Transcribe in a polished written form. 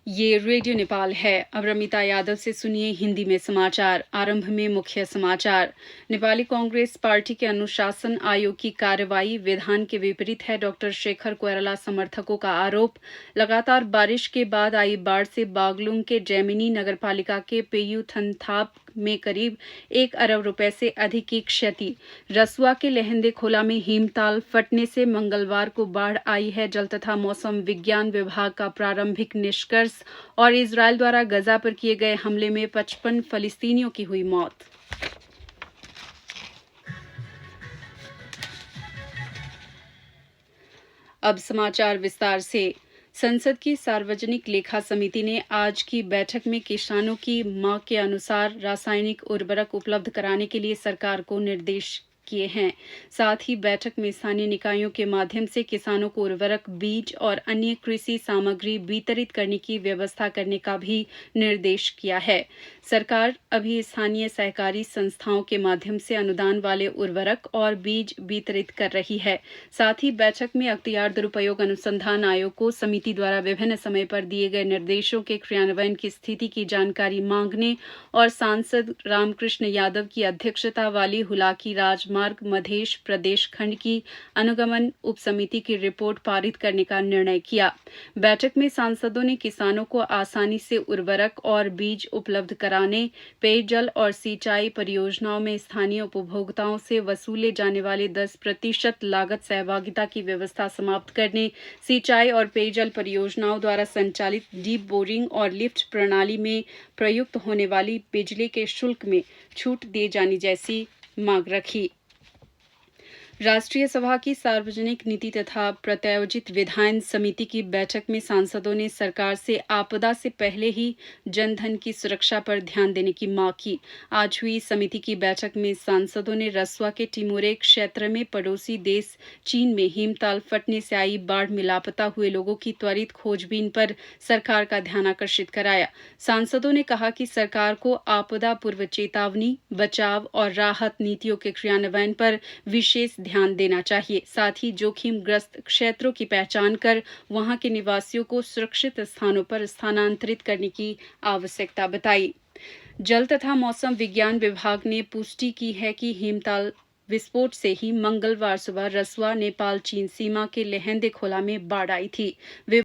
ये रेडियो नेपाल है। अब रमिता यादव से सुनिए हिंदी में समाचार। आरंभ में मुख्य समाचार। नेपाली कांग्रेस पार्टी के अनुशासन आयोग की कार्रवाई विधान के विपरीत है, डॉक्टर शेखर कोइराला समर्थकों का आरोप। लगातार बारिश के बाद आई बाढ़ से बागलुंग के जैमिनी नगरपालिका के पेयू थनथाप में करीब 1 अरब रुपए से अधिक की क्षति। रसुआ के लहंदे खोला में हिमताल फटने से मंगलवार को बाढ़ आई है। जल तथा मौसम विज्ञान विभाग का प्रारंभिक निष्कर्ष। और इजरायल द्वारा गजा पर किए गए हमले में 55 फलस्तीनियों की हुई मौत। अब समाचार विस्तार से। संसद की सार्वजनिक लेखा समिति ने आज की बैठक में किसानों की मांग के अनुसार रासायनिक उर्वरक उपलब्ध कराने के लिए सरकार को निर्देश किए हैं। साथ ही बैठक में स्थानीय निकायों के माध्यम से किसानों को उर्वरक, बीज और अन्य कृषि सामग्री वितरित करने की व्यवस्था करने का भी निर्देश किया है। सरकार अभी स्थानीय सहकारी संस्थाओं के माध्यम से अनुदान वाले उर्वरक और बीज वितरित कर रही है। साथ ही बैठक में अख्तियार दुरुपयोग अनुसंधान आयोग को समिति द्वारा विभिन्न समय पर दिए गए निर्देशों के क्रियान्वयन की स्थिति की जानकारी मांगने और सांसद रामकृष्ण यादव की अध्यक्षता वाली हुलाकी राजमार्ग मधेश प्रदेश खंड की अनुगमन उप समिति की रिपोर्ट पारित करने का निर्णय किया। बैठक में सांसदों ने किसानों को आसानी से उर्वरक और बीज उपलब्ध कराने, पेयजल और सिंचाई परियोजनाओं में स्थानीय उपभोक्ताओं से वसूले जाने वाले 10% लागत सहभागिता की व्यवस्था समाप्त करने, सिंचाई और पेयजल परियोजनाओं द्वारा संचालित डीप बोरिंग और लिफ्ट प्रणाली में प्रयुक्त होने वाली बिजली के शुल्क में छूट दिए जाने जैसी मांग रखी। राष्ट्रीय सभा की सार्वजनिक नीति तथा प्रत्यायोजित विधायन समिति की बैठक में सांसदों ने सरकार से आपदा से पहले ही जनधन की सुरक्षा पर ध्यान देने की मांग की। आज हुई समिति की बैठक में सांसदों ने रसुआ के टिमोरे क्षेत्र में पड़ोसी देश चीन में हिमताल फटने से आई बाढ़ में लापता हुए लोगों की त्वरित खोजबीन पर सरकार का ध्यान आकर्षित कराया। सांसदों ने कहा कि सरकार को आपदा पूर्व चेतावनी, बचाव और राहत नीतियों के क्रियान्वयन पर विशेष ध्यान देना चाहिए। साथ ही जोखिमग्रस्त क्षेत्रों की पहचान कर वहां के निवासियों को सुरक्षित स्थानों पर स्थानांतरित करने की आवश्यकता बताई। जल तथा मौसम विज्ञान विभाग ने पुष्टि की है कि हिमताल विस्फोट से ही मंगलवार सुबह रसुआ नेपाल चीन सीमा के लहंदे खोला में बाढ़ आई थी।